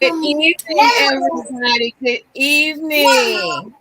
Good evening, everybody. Good evening.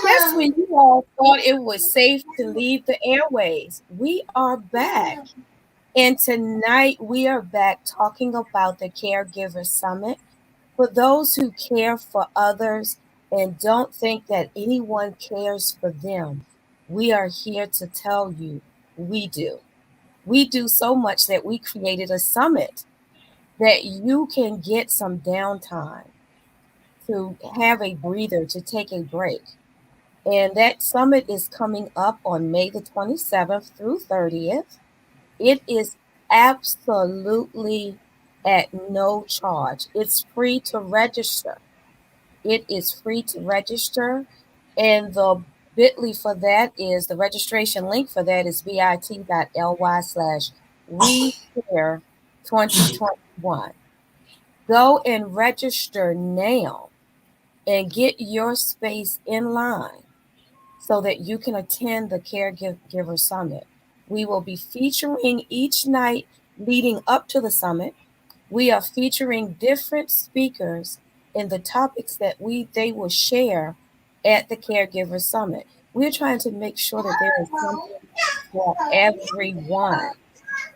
Just when you all thought it was safe to leave the airways, we are back. And tonight we are back talking about the Caregiver Summit. For those who care for others and don't think that anyone cares for them, we are here to tell you we do. We do so much that we created a summit that you can get some downtime to have a breather, to take a break. And that summit is coming up on May the 27th through 30th. It is absolutely at no charge. It's free to register. It is free to register. And the bit.ly for that is the registration link for that is bit.ly/we care 2021. Go and register now and get your space in line so that you can attend the Caregiver Summit. We will be featuring each night leading up to the summit. We are featuring different speakers in the topics that they will share at the Caregiver Summit. We're trying to make sure that there is something for everyone.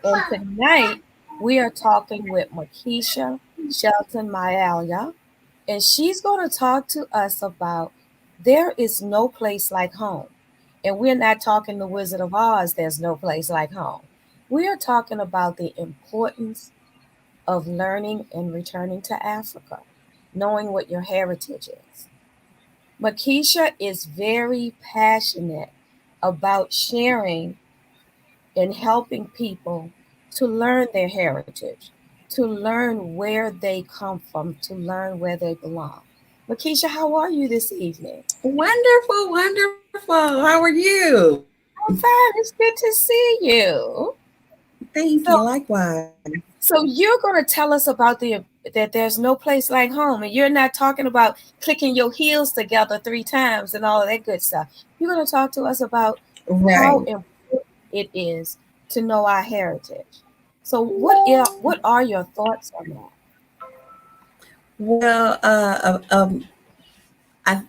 And tonight we are talking with Makisha Shelton Mayalia, and she's going to talk to us about there is no place like home. And we're not talking the Wizard of Oz, there's no place like home. We are talking about the importance of learning and returning to Africa, knowing what your heritage is. Makisha is very passionate about sharing and helping people to learn their heritage, to learn where they come from, to learn where they belong. Makisha, how are you this evening? Wonderful, wonderful. How are you? I'm fine. It's good to see you. Thank So, you. Likewise. so you're going to tell us about that there's no place like home, and you're not talking about clicking your heels together 3 times and all of that good stuff. You're going to talk to us about how Right. important it is to know our heritage. So, what are your thoughts on that? Well,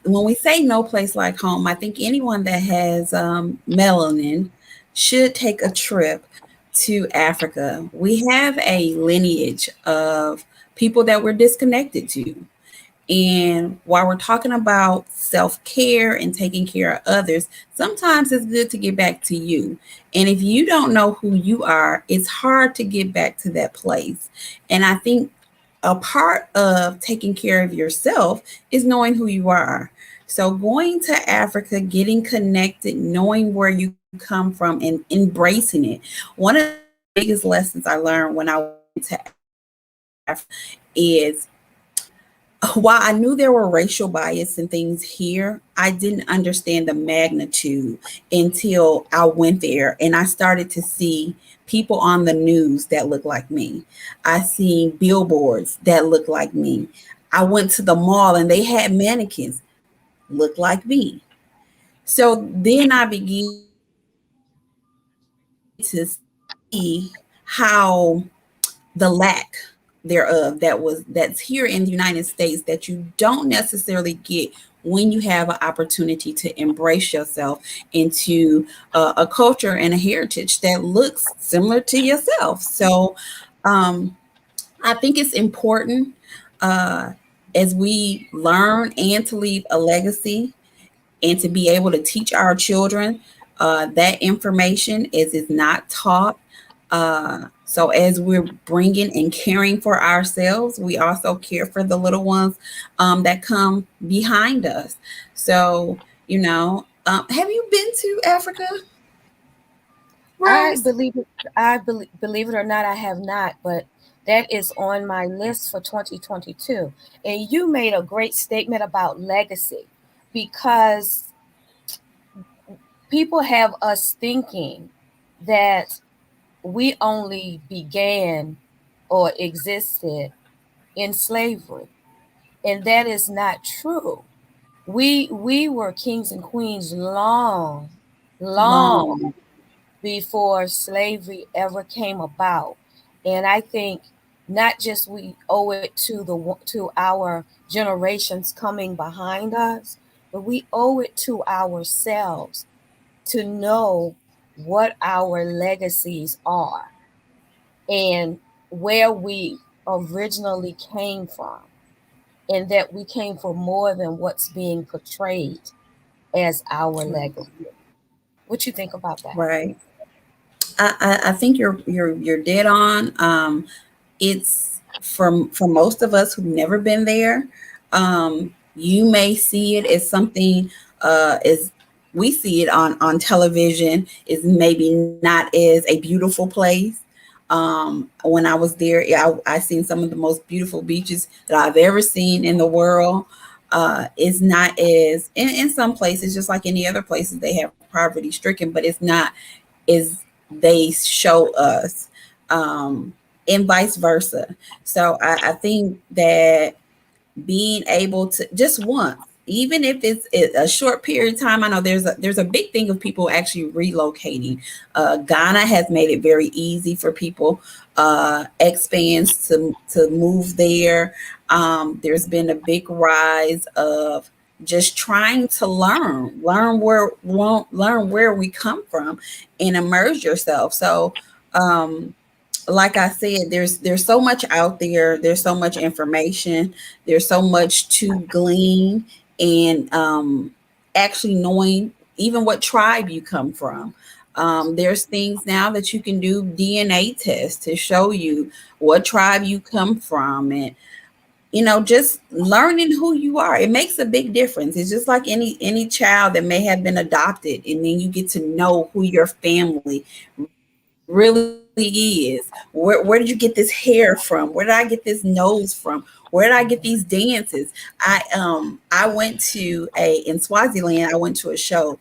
when we say no place like home, I think anyone that has melanin should take a trip to Africa. We have a lineage of people that we're disconnected to. And while we're talking about self care and taking care of others, sometimes it's good to get back to you. And if you don't know who you are, it's hard to get back to that place. And I think a part of taking care of yourself is knowing who you are. So, going to Africa, getting connected, knowing where you come from, and embracing it. One of the biggest lessons I learned when I went to Africa is while I knew there were racial bias and things here, I didn't understand the magnitude until I went there and I started to see people on the news that look like me. I seen billboards that look like me. I went to the mall and they had mannequins look like me. So then I began to see how the lack thereof that's here in the United States that you don't necessarily get when you have an opportunity to embrace yourself into a culture and a heritage that looks similar to yourself. So um, I think it's important uh, as we learn and to leave a legacy and to be able to teach our children that information as is not taught. So as we're bringing and caring for ourselves, we also care for the little ones that come behind us. So, have you been to Africa, I Rose? believe it. Believe it or not, I have not, but that is on my list for 2022. And you made a great statement about legacy because people have us thinking that we only began or existed in slavery, and that is not true. We were kings and queens long Long. before slavery ever came about. And I think not just we owe it to our generations coming behind us, but we owe it to ourselves to know what our legacies are and where we originally came from, and that we came from more than what's being portrayed as our legacy. What you think about that? Right. I think you're dead on. It's for most of us who've never been there. You may see it as something as we see it on television is maybe not as a beautiful place. When I was there, yeah, I seen some of the most beautiful beaches that I've ever seen in the world. It's not as in some places, just like any other places, they have poverty stricken, but it's not as they show us, and vice versa. So I think that being able to just once, even if it's a short period of time. I know there's a big thing of people actually relocating. Ghana has made it very easy for people, expats to move there. There's been a big rise of just trying to learn where we come from and immerse yourself. So like I said, there's so much out there. There's so much information. There's so much to glean, and actually knowing even what tribe you come from. There's things now that you can do DNA tests to show you what tribe you come from, and just learning who you are. It makes a big difference. It's just like any child that may have been adopted, and then you get to know who your family really is. Where did you get this hair from? Where did I get this nose from? Where did I get these dances? I went to in Swaziland, I went to a show,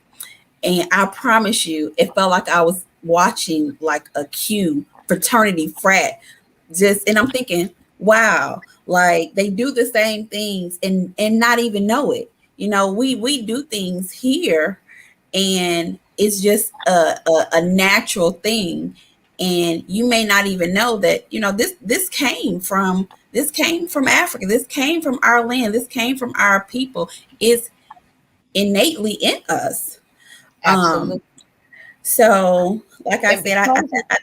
and I promise you, it felt like I was watching like a Q fraternity frat. And I'm thinking, wow, like they do the same things and not even know it. We do things here, and it's just a natural thing, and you may not even know that this came from Africa, this came from our land, this came from our people. It's innately in us. Absolutely. So like I And said, I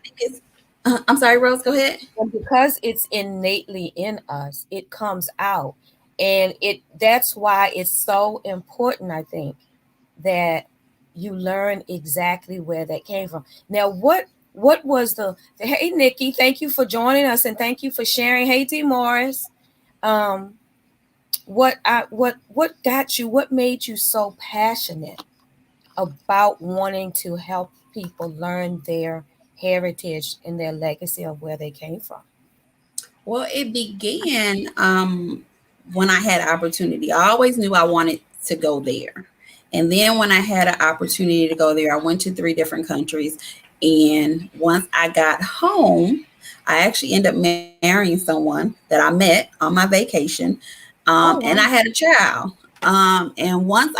think it's I'm sorry, Rose, go ahead. because it's innately in us, it comes out. And that's why it's so important, I think, that you learn exactly where that came from. Now, what was hey Nikki, thank you for joining us and thank you for sharing. Hey T Morris. Um what got you, what made you so passionate about wanting to help people learn their heritage and their legacy of where they came from? Well, it began when I had an opportunity. I always knew I wanted to go there. And then when I had an opportunity to go there, I went to 3 different countries. And once I got home, I actually ended up marrying someone that I met on my vacation. Oh And I wow. had a child. And once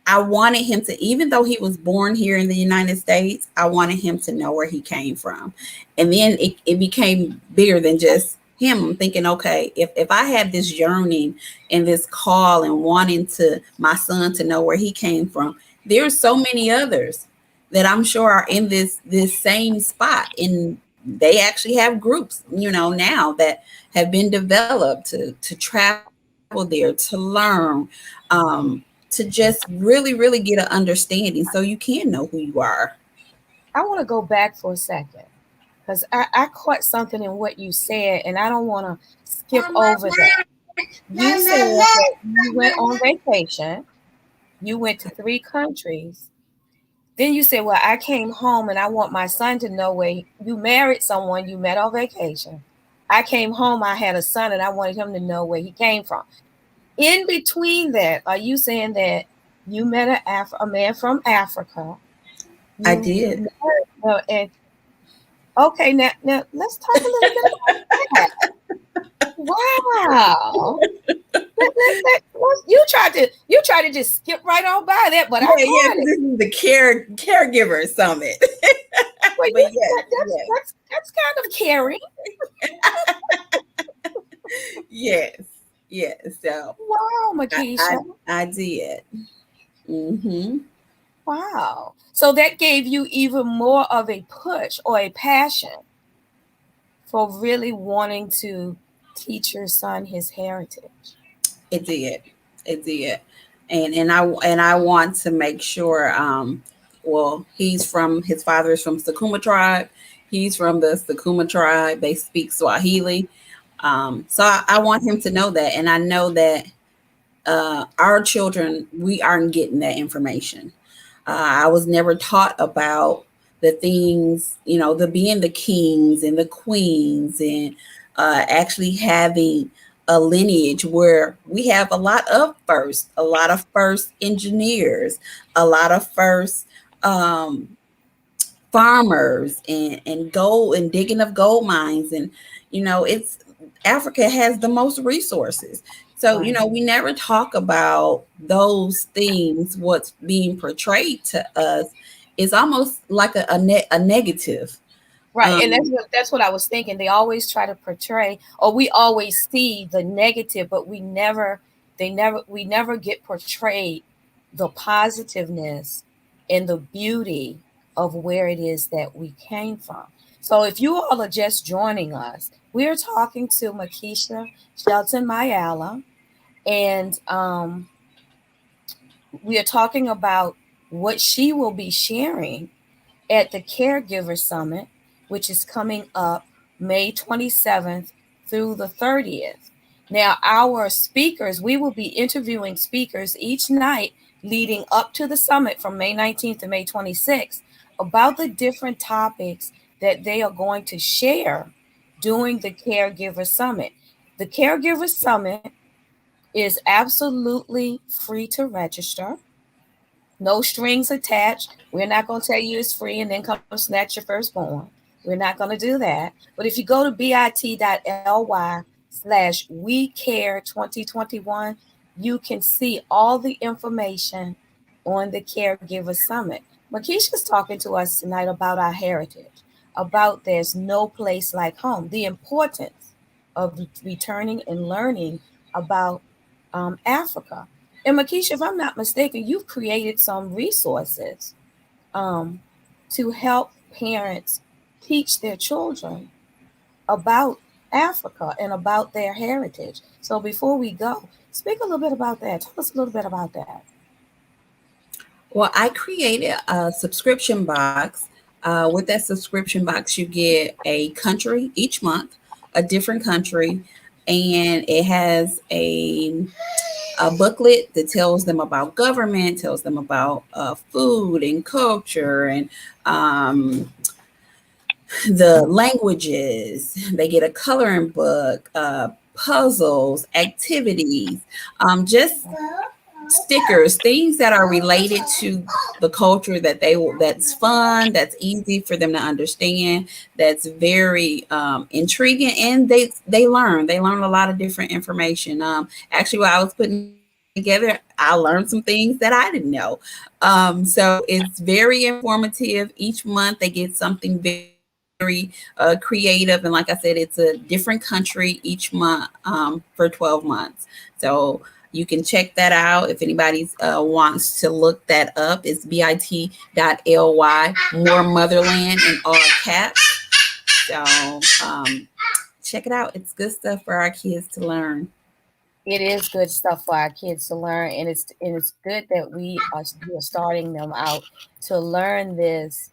I wanted him to, even though he was born here in the United States, I wanted him to know where he came from. And then it became bigger than just him. I'm thinking, okay, if I have this yearning and this call and wanting to my son to know where he came from, there's so many others that I'm sure are in this same spot. And they actually have groups, now that have been developed to travel there, to learn, to just really, really get an understanding so you can know who you are. I want to go back for a second because I caught something in what you said and I don't want to skip over that. You said that you went on vacation, you went to 3 countries. Then you said, well, I came home and I want my son to know where you married someone you met on vacation. I came home, I had a son, and I wanted him to know where he came from. In between that, are you saying that you met a man from Africa? I You did. married, and okay, now let's talk a little bit about that. Wow. You tried to just skip right on by that, but I Yeah, caught because it. this is the caregiver summit. Well, But yes, that's yes. that's kind of caring. Yes, yes. So Wow, I Makisha. I, I did. Mm-hmm. Wow. So that gave you even more of a push or a passion for really wanting to teach your son his heritage. It did. It did. And I want to make sure well, he's from his father is from Sakuma tribe. He's from the Sakuma tribe. They speak Swahili. So I want him to know that. And I know that our children, we aren't getting that information. I was never taught about the things, the being the kings and the queens, and actually having a lineage where we have a lot of first engineers, a lot of first um, farmers, and gold and digging of gold mines. And, it's Africa has the most resources. So, Right. we never talk about those things. What's being portrayed to us is almost like a negative. Right. And Um, that's what I was thinking. They always try to portray, or we always see the negative, but we never get portrayed the positiveness and the beauty of where it is that we came from. So if you all are just joining us, we're talking to Makisha Shelton Mayala, and we are talking about what she will be sharing at the Caregiver Summit, which is coming up May 27th through the 30th. Now, our speakers, we will be interviewing speakers each night leading up to the summit from May 19th to May 26th about the different topics that they are going to share during the Caregiver Summit. The Caregiver Summit is absolutely free to register. No strings attached. We're not going to tell you it's free and then come snatch your firstborn. We're not going to do that. But if you go to bit.ly/we care 2021, you can see all the information on the Caregiver Summit. Makisha's talking to us tonight about our heritage, about there's no place like home, the importance of returning and learning about Africa. And Makisha, if I'm not mistaken, you've created some resources um, to help parents teach their children about Africa and about their heritage. So before we go, speak a little bit about that. Tell us a little bit about that. well, I created a subscription box. With that subscription box, you get a country each month, a different country, and it has a booklet that tells them about government, tells them about food and culture, and the languages. They get a coloring book, puzzles, activities, just stickers, things that are related to the culture that's fun, that's easy for them to understand, that's very intriguing, and they learn a lot of different information. Actually, while I was putting together, I learned some things that I didn't know. So it's very informative. Each month they get something very creative, and like I said, it's a different country each month for 12 months. So you can check that out if anybody wants to look that up. It's bit.ly, more motherland in all caps. So check it out. It's good stuff for our kids to learn. It is good stuff for our kids to learn, and it's good that we are starting them out to learn this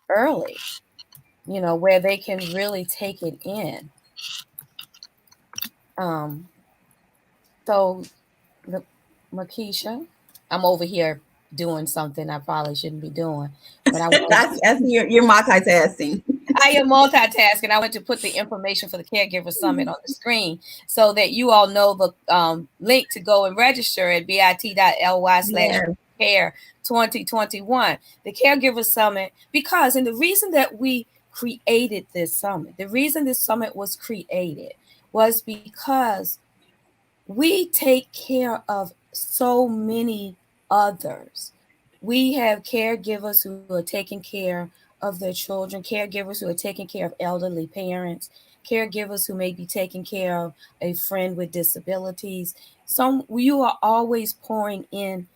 early. Where they can really take it in. Um, so the Makisha, I'm over here doing something I probably shouldn't be doing, but That's you're multitasking. I am multitasking. I went to put the information for the Caregiver Summit on the screen so that you all know the link to go and register at bit.ly/we Yeah. care 2021. The Caregiver Summit, because, and the reason that we created this summit, the reason this summit was created was because we take care of so many others. We have caregivers who are taking care of their children, caregivers who are taking care of elderly parents, caregivers who may be taking care of a friend with disabilities. You are always pouring in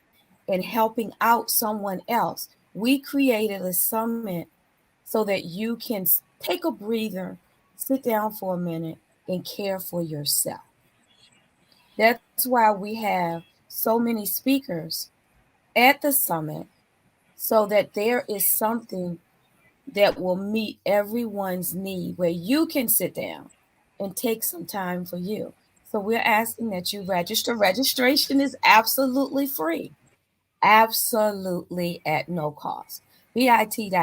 and helping out someone else. We created a summit so that you can take a breather, sit down for a minute, and care for yourself. That's why we have so many speakers at the summit, so that there is something that will meet everyone's need where you can sit down and take some time for you. So we're asking that you register. Registration is absolutely free, absolutely at no cost. bit.ly/we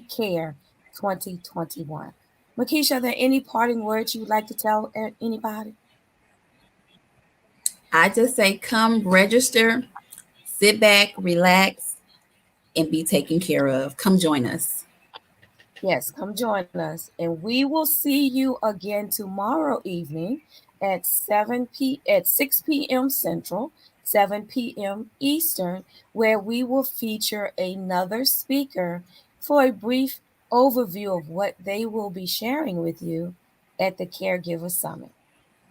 care 2021. Makisha, are there any parting words you would like to tell anybody? I just say come register, sit back, relax, and be taken care of. Come join us. Yes, come join us. And we will see you again tomorrow evening at 6 p.m. Central, 7 p.m. Eastern, where we will feature another speaker for a brief overview of what they will be sharing with you at the Caregiver Summit.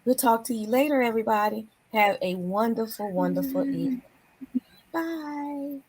We'll talk to you later, everybody. Have a wonderful, wonderful evening. Bye.